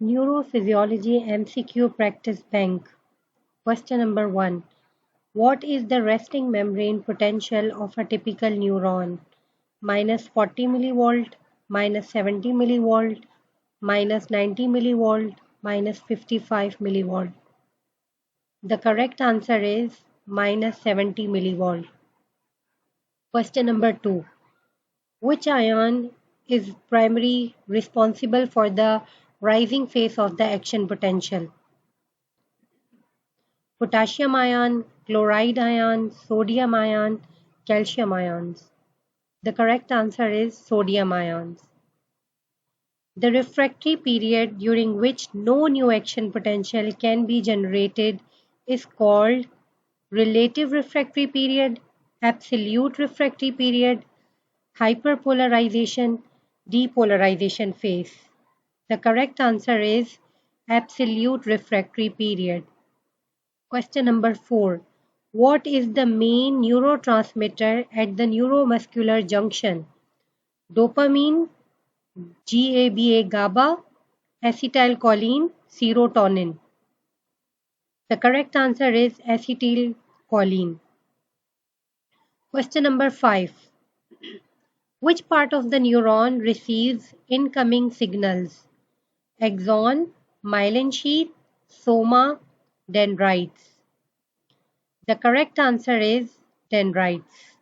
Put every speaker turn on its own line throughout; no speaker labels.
Neurophysiology MCQ Practice Bank. Question number 1. What is the resting membrane potential of a typical neuron? Minus 40 millivolt, minus 70 millivolt, minus 90 millivolt, minus 55 millivolt. The correct answer is minus 70 millivolt. Question number 2. Which ion is primarily responsible for the rising phase of the action potential? Potassium ion, chloride ion, sodium ion, calcium ions. The correct answer is sodium ions. The refractory period during which no new action potential can be generated is called relative refractory period, absolute refractory period, hyperpolarization, depolarization phase. The correct answer is absolute refractory period. Question number 4. What is the main neurotransmitter at the neuromuscular junction? Dopamine, GABA, acetylcholine, serotonin. The correct answer is acetylcholine. Question number 5. Which part of the neuron receives incoming signals? Axon, myelin sheath, soma, dendrites. The correct answer is dendrites.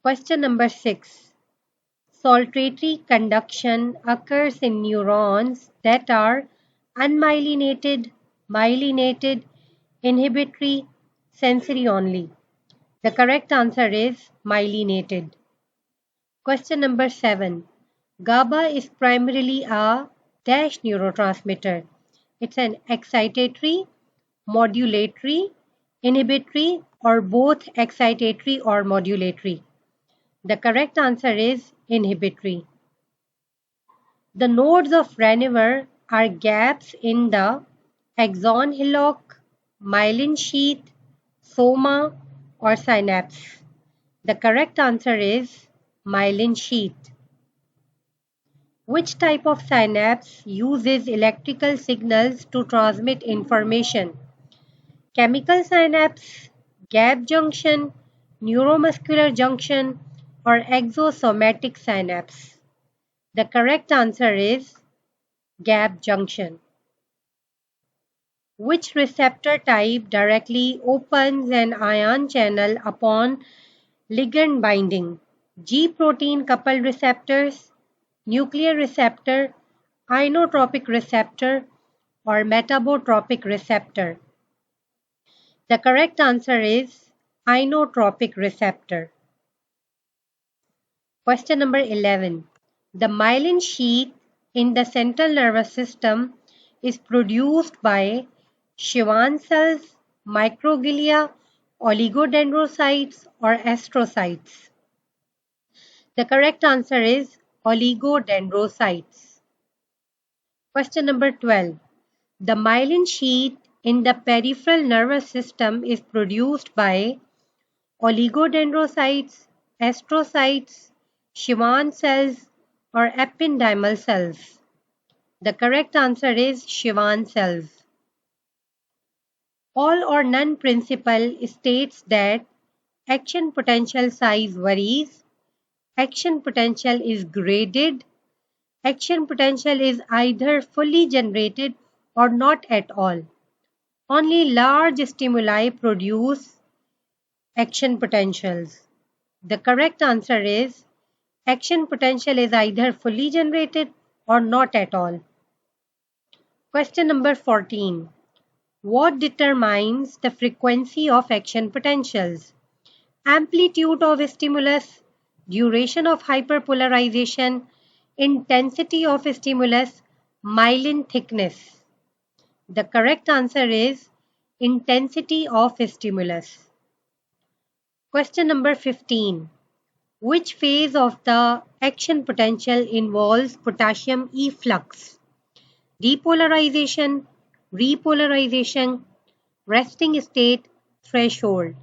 Question number 6. Saltatory conduction occurs in neurons that are unmyelinated, myelinated, inhibitory, sensory only. The correct answer is myelinated. Question number 7. GABA is primarily a dash neurotransmitter. It's an excitatory, modulatory, inhibitory, or both excitatory or modulatory. The correct answer is inhibitory. The nodes of Renier are gaps in the axon hillock, myelin sheath, soma, or synapse. The correct answer is myelin sheath. Which type of synapse uses electrical signals to transmit information? Chemical synapse, gap junction, neuromuscular junction, or exosomatic synapse? The correct answer is gap junction. Which receptor type directly opens an ion channel upon ligand binding? G protein coupled receptors, nuclear receptor, inotropic receptor, or metabotropic receptor? The correct answer is inotropic receptor. Question number 11. The myelin sheath in the central nervous system is produced by Schwann cells, microglia, oligodendrocytes, or astrocytes. The correct answer is oligodendrocytes. Question number 12. The myelin sheath in the peripheral nervous system is produced by oligodendrocytes, astrocytes, Schwann cells, or ependymal cells. The correct answer is Schwann cells. All or none principle states that action potential size varies, action potential is graded, action potential is either fully generated or not at all. Only large stimuli produce action potentials. The correct answer is action potential is either fully generated or not at all. Question number 14. What determines the frequency of action potentials? Amplitude of stimulus, duration of hyperpolarization, intensity of stimulus, myelin thickness. The correct answer is intensity of stimulus. Question number 15. Which phase of the action potential involves potassium efflux? Depolarization, repolarization, resting state, threshold.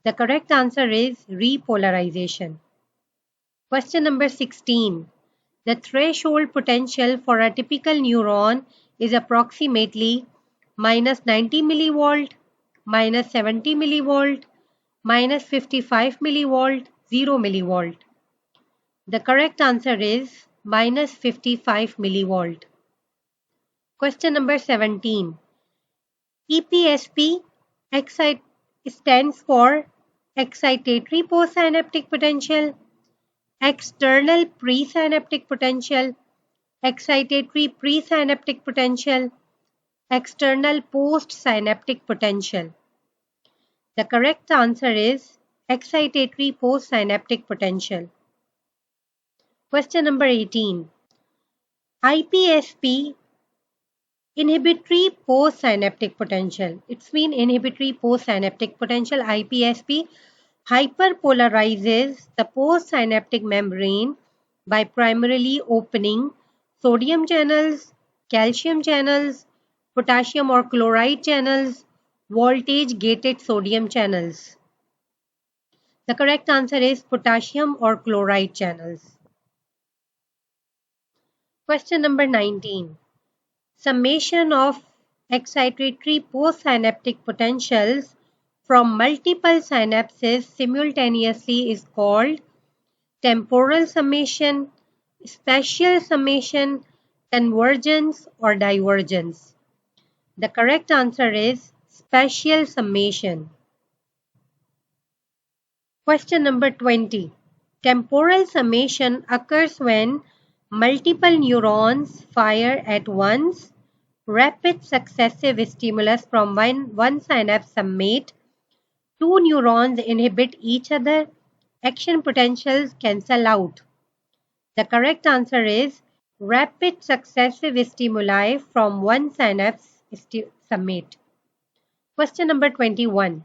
The correct answer is repolarization. Question number 16. The threshold potential for a typical neuron is approximately minus 90 millivolt, minus 70 millivolt, minus 55 millivolt, 0 millivolt. The correct answer is minus 55 millivolt. Question number 17. EPSP stands for excitatory postsynaptic potential, external presynaptic potential, excitatory presynaptic potential, external postsynaptic potential. The correct answer is excitatory postsynaptic potential. Question number 18. IPSP inhibitory postsynaptic potential. It's mean inhibitory postsynaptic potential IPSP hyperpolarizes the postsynaptic membrane by primarily opening sodium channels, calcium channels, potassium or chloride channels, voltage gated sodium channels. The correct answer is potassium or chloride channels. Question number 19. Summation of excitatory postsynaptic potentials from multiple synapses simultaneously is called temporal summation, spatial summation, convergence or divergence. The correct answer is spatial summation. Question number 20. Temporal summation occurs when multiple neurons fire at once, rapid successive stimulus from one synapse summate, two neurons inhibit each other, action potentials cancel out. The correct answer is rapid successive stimuli from one synapse summate. Question number 21.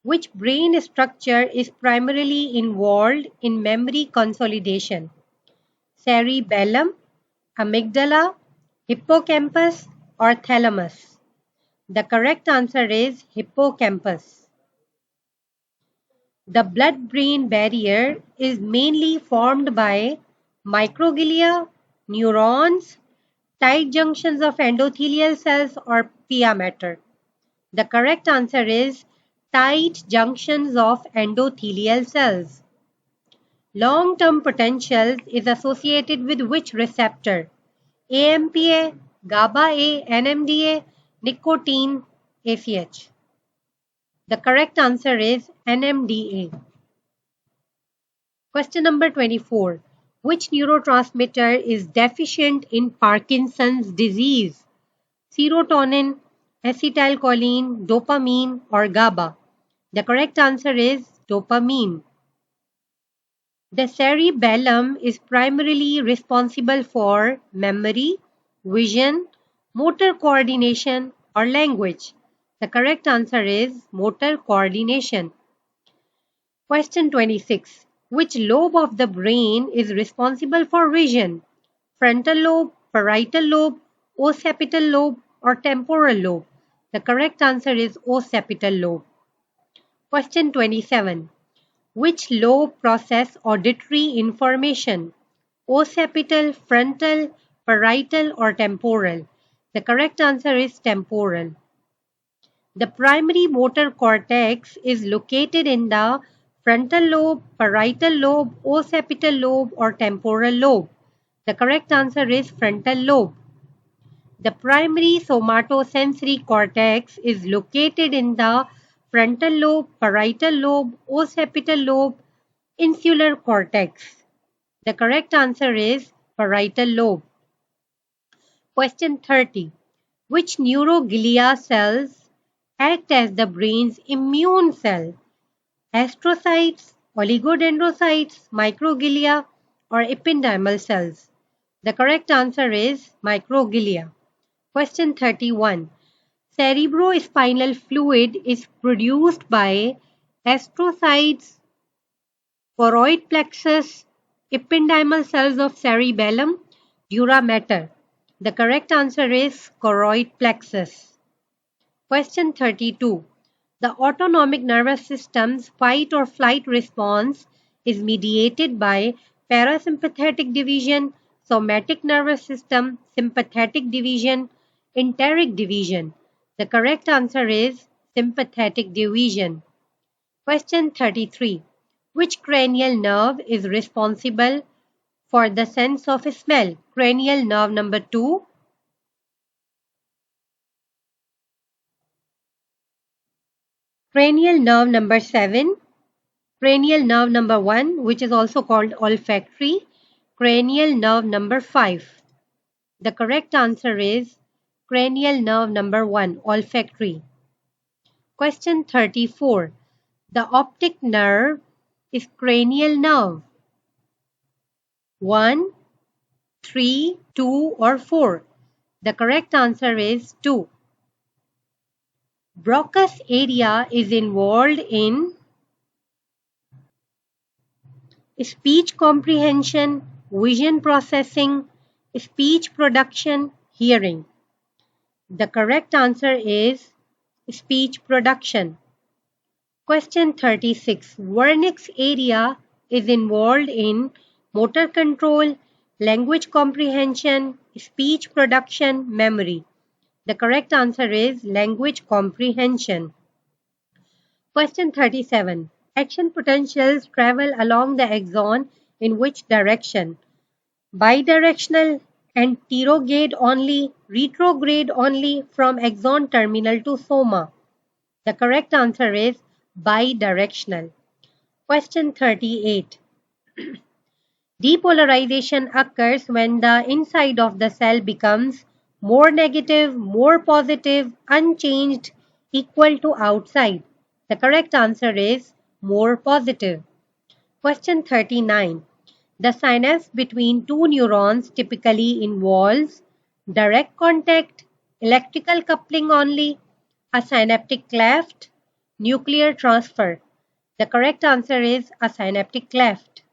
Which brain structure is primarily involved in memory consolidation? Cerebellum, amygdala, hippocampus, or thalamus? The correct answer is hippocampus. The blood-brain barrier is mainly formed by microglia, neurons, tight junctions of endothelial cells, or pia mater. The correct answer is tight junctions of endothelial cells. Long-term potential is associated with which receptor? AMPA, GABA-A, NMDA, nicotine, ACH. The correct answer is NMDA. Question number 24. Which neurotransmitter is deficient in Parkinson's disease? Serotonin, acetylcholine, dopamine, or GABA? The correct answer is dopamine. The cerebellum is primarily responsible for memory, vision, motor coordination, or language. The correct answer is motor coordination. Question 26. Which lobe of the brain is responsible for vision? Frontal lobe, parietal lobe, occipital lobe, or temporal lobe? The correct answer is occipital lobe. Question 27. Which lobe process auditory information? Occipital, frontal, parietal, or temporal? The correct answer is temporal. The primary motor cortex is located in the frontal lobe, parietal lobe, occipital lobe, or temporal lobe. The correct answer is frontal lobe. The primary somatosensory cortex is located in the frontal lobe, parietal lobe, occipital lobe, insular cortex. The correct answer is parietal lobe. Question 30. Which neuroglia cells act as the brain's immune cell? Astrocytes, oligodendrocytes, microglia, or ependymal cells? The correct answer is microglia. Question 31. Cerebrospinal fluid is produced by astrocytes, choroid plexus, ependymal cells of cerebellum, dura mater. The correct answer is choroid plexus. Question 32. The autonomic nervous system's fight or flight response is mediated by parasympathetic division, somatic nervous system, sympathetic division, enteric division? The correct answer is sympathetic division. Question 33. Which cranial nerve is responsible for the sense of smell? Cranial nerve number 2, cranial nerve number 7, cranial nerve number 1, which is also called olfactory, cranial nerve number 5. The correct answer is cranial nerve number 1, olfactory. Question 34. The optic nerve is cranial nerve 1, 3, 2 or 4. The correct answer is 2. Broca's area is involved in speech comprehension, vision processing, speech production, hearing. The correct answer is speech production. Question 36. Wernicke's area is involved in motor control, language comprehension, speech production, memory. The correct answer is language comprehension. Question 37. Action potentials travel along the axon in which direction? Bidirectional, anterograde only, retrograde only, from axon terminal to soma. The correct answer is bidirectional. Question 38. Depolarization occurs when the inside of the cell becomes more negative, more positive, unchanged, equal to outside. The correct answer is more positive. Question 39. The synapse between two neurons typically involves direct contact, electrical coupling only, a synaptic cleft, nuclear transfer. The correct answer is a synaptic cleft.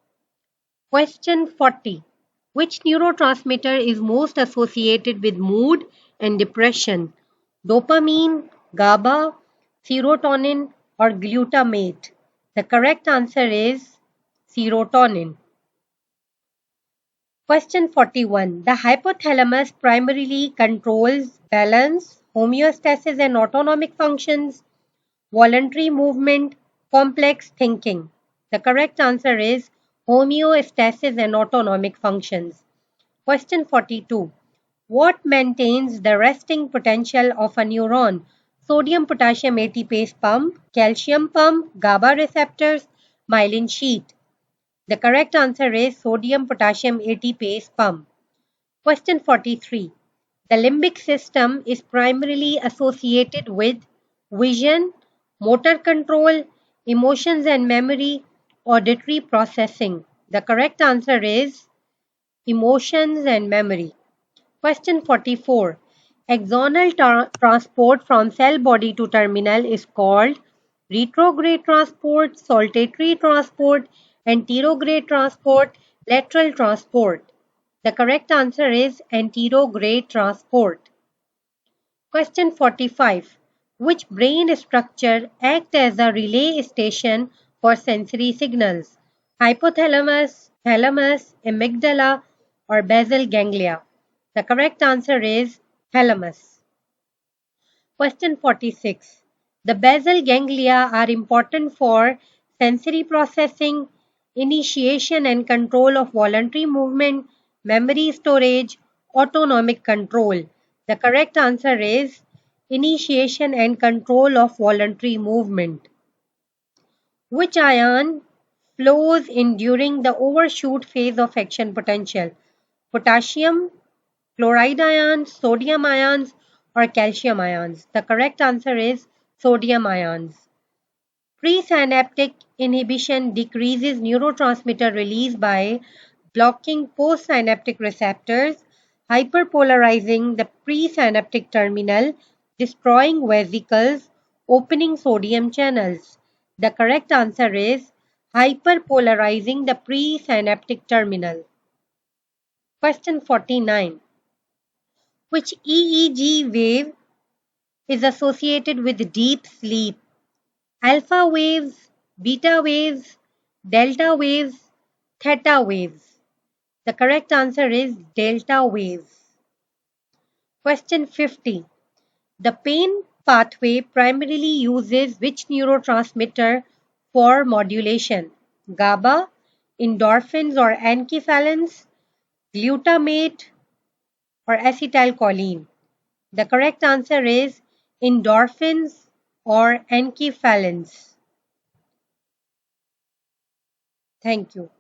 Question 40. Which neurotransmitter is most associated with mood and depression? Dopamine, GABA, serotonin, or glutamate? The correct answer is serotonin. Question 41. The hypothalamus primarily controls balance, homeostasis and autonomic functions, voluntary movement, complex thinking. The correct answer is homeostasis and autonomic functions. Question 42. What maintains the resting potential of a neuron? Sodium-potassium ATPase pump, calcium pump, GABA receptors, myelin sheath. The correct answer is sodium-potassium ATPase pump. Question 43. The limbic system is primarily associated with vision, motor control, emotions and memory, auditory processing. The correct answer is emotions and memory. Question 44. Axonal transport from cell body to terminal is called retrograde transport, saltatory transport, anterograde transport, lateral transport. The correct answer is anterograde transport. Question 45. Which brain structure acts as a relay station for sensory signals? Hypothalamus, thalamus, amygdala, or basal ganglia? The correct answer is thalamus. Question 46. The basal ganglia are important for sensory processing, initiation and control of voluntary movement, memory storage, autonomic control. The correct answer is initiation and control of voluntary movement. Which ion flows in during the overshoot phase of action potential? Potassium, chloride ions, sodium ions, or calcium ions? The correct answer is sodium ions. Presynaptic inhibition decreases neurotransmitter release by blocking postsynaptic receptors, hyperpolarizing the presynaptic terminal, destroying vesicles, opening sodium channels. The correct answer is hyperpolarizing the presynaptic terminal. Question 49. Which EEG wave is associated with deep sleep? Alpha waves, beta waves, delta waves, theta waves. The correct answer is delta waves. Question 50. The pain pathway primarily uses which neurotransmitter for modulation? GABA, endorphins or enkephalins, glutamate or acetylcholine? The correct answer is endorphins or enkephalins. Thank you.